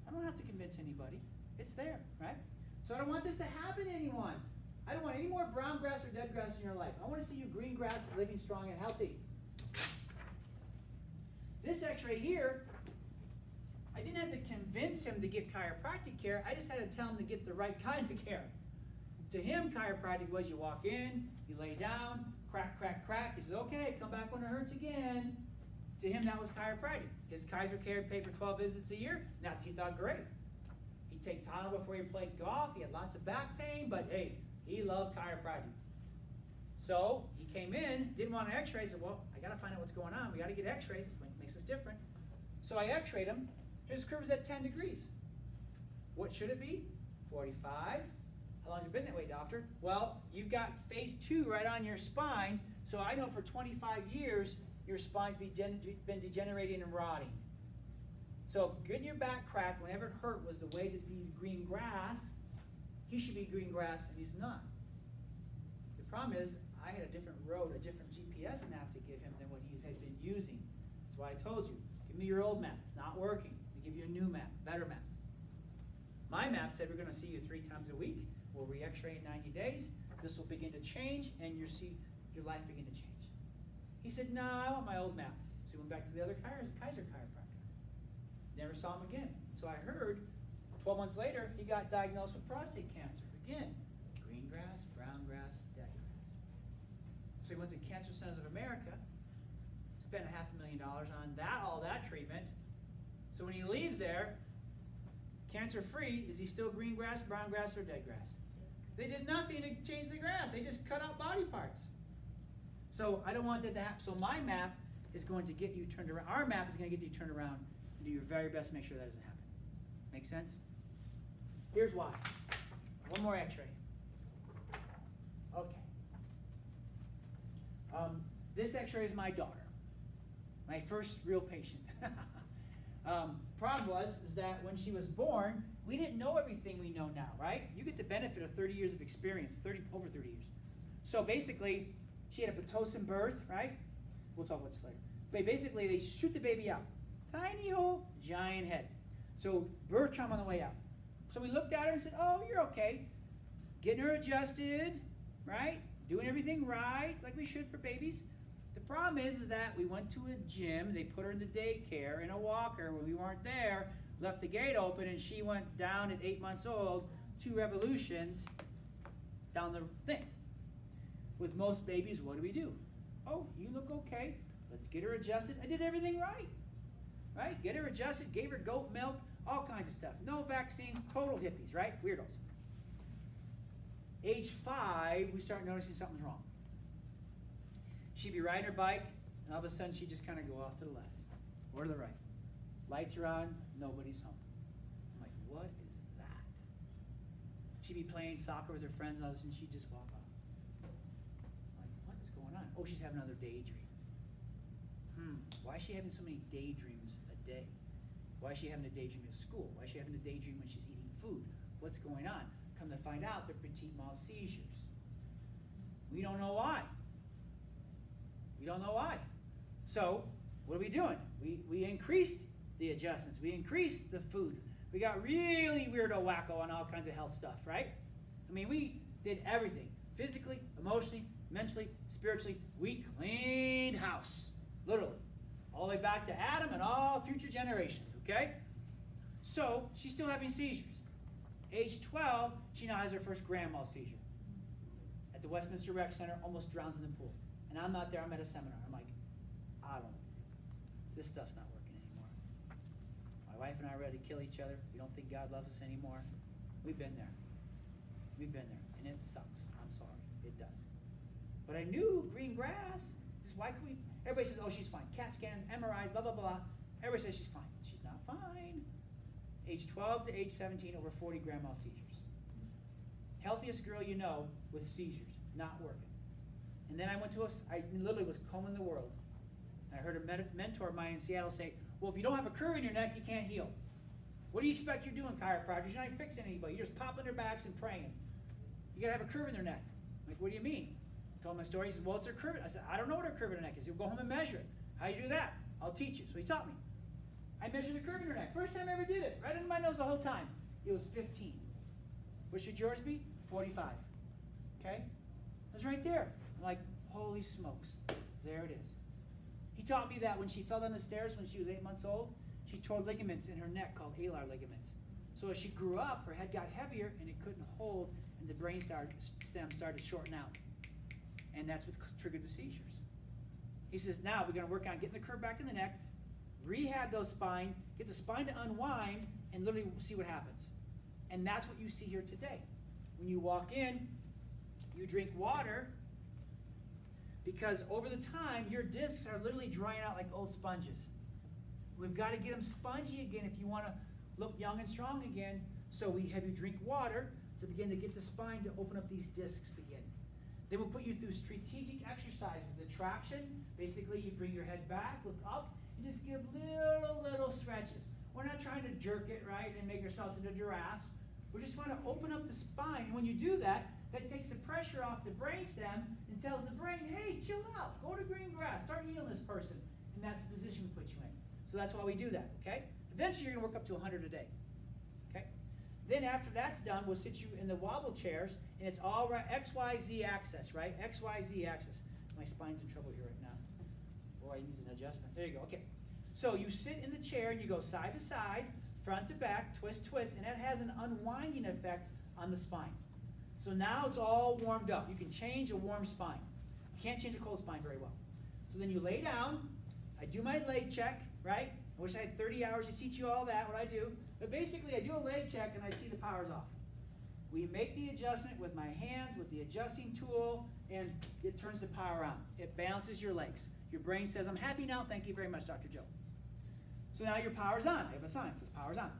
I don't have to convince anybody. It's there, right? So I don't want this to happen to anyone. I don't want any more brown grass or dead grass in your life. I want to see you green grass, living strong and healthy. This x-ray here, I didn't have to convince him to get chiropractic care. I just had to tell him to get the right kind of care. To him, chiropractic was you walk in, you lay down, crack, crack, crack. He says, okay, come back when it hurts again. To him, that was chiropractic. His Kaiser care paid for 12 visits a year. He thought, great. He'd take Tylenol before he played golf. He had lots of back pain, but hey, he loved chiropractic. So he came in, didn't want an x-ray. Said, well, I got to find out what's going on. We got to get x-rays. It makes us different. So I x-rayed him. His curve is at 10 degrees. What should it be? 45. How long has it been that way, doctor? Well, you've got phase 2 right on your spine, so I know for 25 years your spine's been degenerating and rotting. So if getting your back cracked whenever it hurt was the way to be green grass, he should be green grass, and he's not. The problem is, I had a different road, a different GPS map to give him than what he had been using. That's why I told you, give me your old map. It's not working. We give you a new map, better map. My map said we're going to see you 3 times a week. We'll re-x-ray in 90 days. This will begin to change, and you'll see your life begin to change. He said, no, I want my old map. So he went back to the other Kaiser chiropractor. Never saw him again. So I heard 12 months later, he got diagnosed with prostate cancer. Again, green grass, brown grass, dead grass. So he went to Cancer Centers of America, spent $500,000 on all that treatment. So when he leaves there, cancer-free, is he still green grass, brown grass, or dead grass? They did nothing to change the grass. They just cut out body parts. So I don't want that to happen. So my map is going to get you turned around. Our map is going to get you turned around and do your very best to make sure that doesn't happen. Make sense? Here's why. One more x-ray. Okay. This x-ray is my daughter. My first real patient. Problem is that when she was born, we didn't know everything we know now, right? You get the benefit of 30 years of experience, over 30 years. So basically, she had a Pitocin birth, right? We'll talk about this later. But basically, they shoot the baby out. Tiny hole, giant head. So birth trauma on the way out. So we looked at her and said, oh, you're okay. Getting her adjusted, right? Doing everything right, like we should for babies. The problem is that we went to a gym, they put her in the daycare in a walker when we weren't there, left the gate open, and she went down at 8 months old, 2 revolutions down the thing. With most babies, what do? Oh, you look okay. Let's get her adjusted. I did everything right. Right? Get her adjusted, gave her goat milk, all kinds of stuff. No vaccines, total hippies, right? Weirdos. Age 5, we start noticing something's wrong. She'd be riding her bike, and all of a sudden she'd just kind of go off to the left or to the right. Lights are on, nobody's home. I'm like, what is that? She'd be playing soccer with her friends, and all of a sudden she'd just walk off. I'm like, what is going on? Oh, she's having another daydream. Why is she having so many daydreams a day? Why is she having a daydream at school? Why is she having a daydream when she's eating food? What's going on? Come to find out, they're petit mal seizures. We don't know why. We don't know why. So, what are we doing? We increased the adjustments. We increased the food. We got really weirdo wacko on all kinds of health stuff, right? I mean, we did everything. Physically, emotionally, mentally, spiritually. We cleaned house. Literally. All the way back to Adam and all future generations, okay? So, she's still having seizures. Age 12, she now has her first grand mal seizure. At the Westminster Rec Center, almost drowns in the pool. And I'm not there, I'm at a seminar. I'm like, I don't know what to do. This stuff's not working anymore. My wife and I are ready to kill each other. We don't think God loves us anymore. We've been there. We've been there. And it sucks. I'm sorry. It does. But I knew green grass. Why can we? Everybody says, oh, she's fine. CAT scans, MRIs, blah, blah, blah. Everybody says she's fine. She's not fine. Age 12 to age 17, over 40 grand mal seizures. Healthiest girl you know with seizures, not working. And then I went to I literally was combing the world. I heard a mentor of mine in Seattle say, well, if you don't have a curve in your neck, you can't heal. What do you expect you're doing, chiropractors? You're not even fixing anybody. You're just popping their backs and praying. You got to have a curve in their neck. I'm like, what do you mean? I told him my story. He said, well, it's a curve. I said, I don't know what a curve in the neck is. He'll go home and measure it. How do you do that? I'll teach you. So he taught me. I measured the curve in her neck. First time I ever did it. Right under my nose the whole time. It was 15. What should yours be? 45. Okay? It was right there. I'm like, holy smokes. There it is. He taught me that when she fell down the stairs when she was 8 months old, she tore ligaments in her neck called alar ligaments. So as she grew up, her head got heavier and it couldn't hold, and the brain stem started to shorten out. And that's what triggered the seizures. He says, now we're going to work on getting the curve back in the neck, rehab those spine, get the spine to unwind, and literally see what happens. And that's what you see here today. When you walk in, you drink water, because over the time, your discs are literally drying out like old sponges. We've got to get them spongy again if you want to look young and strong again. So we have you drink water to begin to get the spine to open up these discs again. Then we'll put you through strategic exercises. The traction, basically you bring your head back, look up, and just give little stretches. We're not trying to jerk it, right, and make ourselves into giraffes. We're just trying to open up the spine. And when you do that, that takes the pressure off the brainstem and tells the brain, hey, chill out, go to green grass, start healing this person. And that's the position we put you in. So that's why we do that, okay? Eventually you're gonna work up to 100 a day, okay? Then after that's done, we'll sit you in the wobble chairs, and it's all right, XYZ axis, right? XYZ axis. My spine's in trouble here right now. Boy, it needs an adjustment. There you go, okay. So you sit in the chair and you go side to side, front to back, twist, twist, and that has an unwinding effect on the spine. So now it's all warmed up. You can change a warm spine. You can't change a cold spine very well. So then you lay down. I do my leg check, right? I wish I had 30 hours to teach you all that, what I do. But basically, I do a leg check and I see the power's off. We make the adjustment with my hands, with the adjusting tool, and it turns the power on. It balances your legs. Your brain says, I'm happy now, thank you very much, Dr. Joe. So now your power's on. I have a sign that says power's on.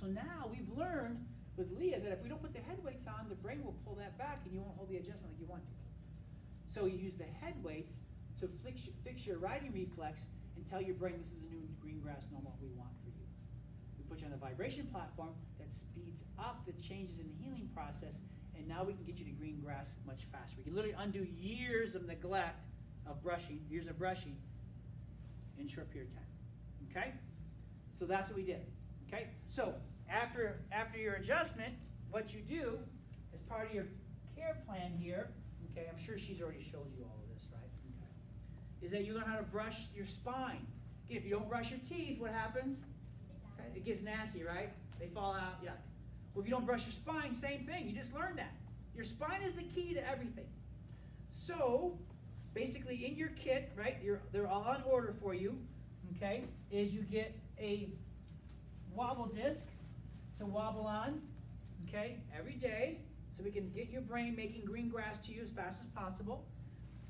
So now we've learned with Leah that if we don't put the head weights on, the brain will pull that back and you won't hold the adjustment like you want to. So you use the head weights to fix your riding reflex and tell your brain this is a new green grass normal we want for you. We put you on a vibration platform that speeds up the changes in the healing process, and now we can get you to green grass much faster. We can literally undo years of neglect of brushing, years of brushing in a short period of time. Okay? So that's what we did. Okay? So after your adjustment, what you do as part of your care plan here, okay, I'm sure she's already showed you all of this, right? Okay. Is that you learn how to brush your spine. Again, if you don't brush your teeth, what happens? Okay, it gets nasty, right? They fall out, yuck. Well, if you don't brush your spine, same thing. You just learned that. Your spine is the key to everything. So, basically in your kit, right, they're all on order for you, okay, is you get a wobble disc to wobble on, okay, every day, so we can get your brain making green grass to you as fast as possible.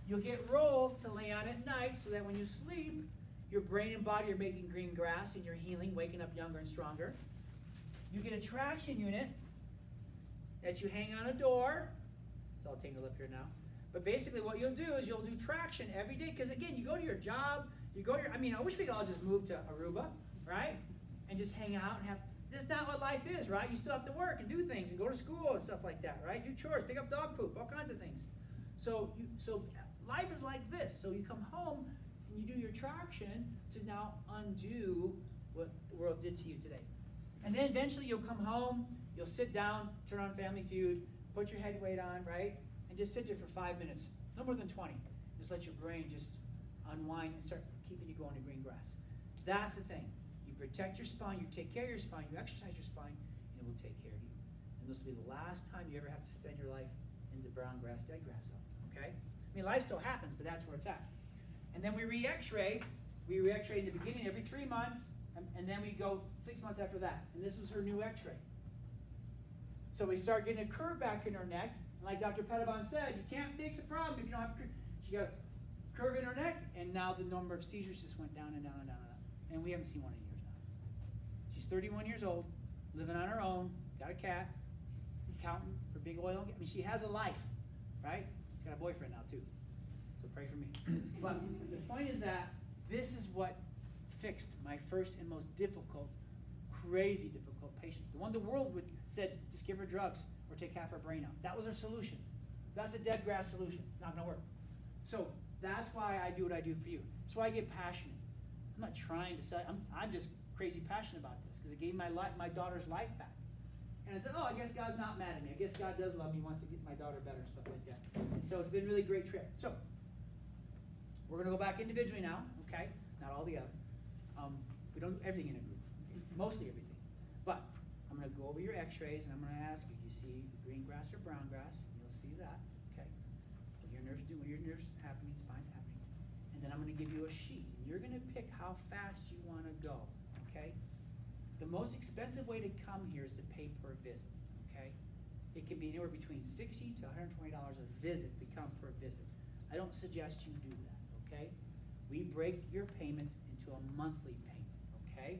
You'll get rolls to lay on at night so that when you sleep, your brain and body are making green grass and you're healing, waking up younger and stronger. You get a traction unit that you hang on a door. It's all tangled up here now. But basically what you'll do is you'll do traction every day, because again, you go to your job, you go to your, I wish we could all just move to Aruba, right? And just hang out and have, this is not what life is, right? You still have to work and do things and go to school and stuff like that, right? Do chores, pick up dog poop, all kinds of things. So life is like this. So you come home and you do your traction to now undo what the world did to you today. And then eventually you'll come home, you'll sit down, turn on Family Feud, put your head weight on, right? And just sit there for 5 minutes, no more than 20. Just let your brain just unwind and start keeping you going to green grass. That's the thing. You protect your spine, you take care of your spine, you exercise your spine, and it will take care of you. And this will be the last time you ever have to spend your life in the brown grass, dead grass zone, okay? Life still happens, but that's where it's at. And then we re-x-ray. We re-x-ray in the beginning every 3 months, and then we go 6 months after that. And this was her new x-ray. So we start getting a curve back in her neck. And like Dr. Pettibon said, you can't fix a problem if you don't have a curve. She got a curve in her neck, and now the number of seizures just went down and down and down and down. And we haven't seen one in years now. She's 31 years old, living on her own, got a cat, accountant for big oil. She has a life, right? Got a boyfriend now too, so pray for me. But the point is that this is what fixed my first and most difficult, crazy difficult patient. The one the world would said, just give her drugs or take half her brain out. That was her solution. That's a dead grass solution. Not gonna work. So that's why I do what I do for you. That's why I get passionate. I'm not trying to sell. I'm just crazy passionate about this because it gave my daughter's life back. And I said, oh, I guess God's not mad at me. I guess God does love me, wants to get my daughter better and stuff like that. And so it's been a really great trip. So we're going to go back individually now, okay? Not all together. We don't do everything in a group, mostly everything. But I'm going to go over your x-rays and I'm going to ask you see green grass or brown grass? You'll see that, okay? What your nerves do, when your nerves happening, spine's happening. And then I'm going to give you a sheet. And you're going to pick how fast you want to go, okay? The most expensive way to come here is to pay per visit, okay? It can be anywhere between $60 to $120 a visit to come per visit. I don't suggest you do that, okay? We break your payments into a monthly payment, okay?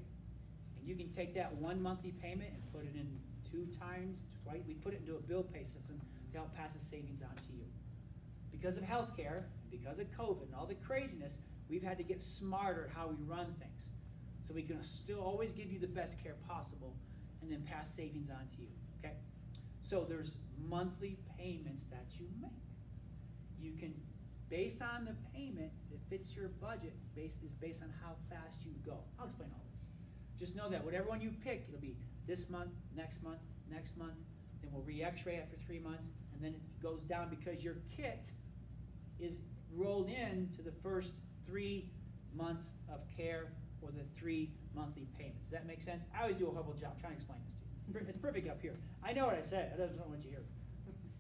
And you can take that one monthly payment and put it in twice. We put it into a bill pay system to help pass the savings on to you. Because of healthcare, because of COVID and all the craziness, we've had to get smarter at how we run things. So we can still always give you the best care possible and then pass savings on to you, okay? So there's monthly payments that you make. You can, based on the payment that fits your budget, is based on how fast you go. I'll explain all this. Just know that whatever one you pick, it'll be this month, next month, then we'll re-x-ray after 3 months, and then it goes down because your kit is rolled in to the first 3 months of care or the 3 monthly payments. Does that make sense? I always do a horrible job trying to explain this to you. It's perfect up here. I know what I said. I don't know what you hear.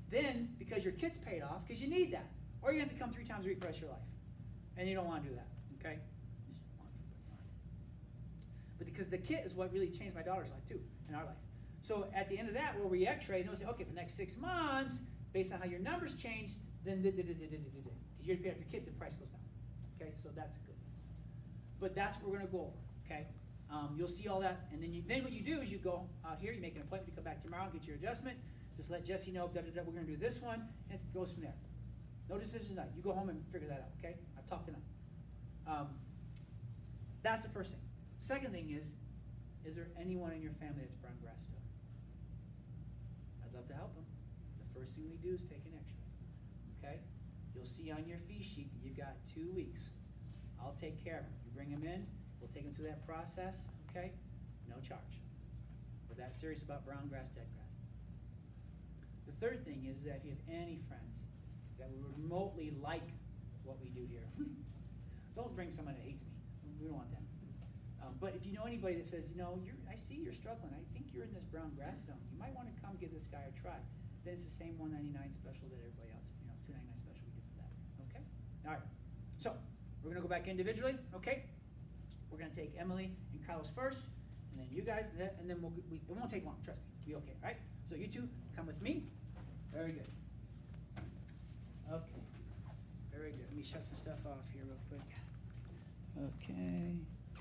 Then, because your kit's paid off, because you need that, or you have to come 3 times a week for the rest of your life, and you don't want to do that, okay? But because the kit is what really changed my daughter's life too, and our life. So at the end of that, we'll re-x-ray, and they'll say, okay, for the next 6 months, based on how your numbers change, then because you're paid off your kit, the price goes down. Okay, so that's good. But that's what we're going to go over, okay? You'll see all that, and then what you do is you go out here, you make an appointment to come back tomorrow and get your adjustment. Just let Jesse know, we're going to do this one, and it goes from there. No decisions tonight. You go home and figure that out, okay? I've talked tonight. That's the first thing. Second thing is there anyone in your family that's brown grass still? I'd love to help them. The first thing we do is take an x-ray, okay? You'll see on your fee sheet that you've got 2 weeks. I'll take care of them. You bring them in, we'll take them through that process, okay? No charge. We're that serious about brown grass, dead grass. The third thing is that if you have any friends that would remotely like what we do here, don't bring someone that hates me. We don't want them. But if you know anybody that says, I see you're struggling, I think you're in this brown grass zone, you might want to come give this guy a try. Then it's the same $199 special that everybody else, $299 special we did for that, okay? All right, so we're going to go back individually, okay? We're going to take Emily and Carlos first, and then you guys, and then it won't take long, trust me, we'll be okay, all right? So you two, come with me. Very good. Okay, very good. Let me shut some stuff off here real quick. Okay.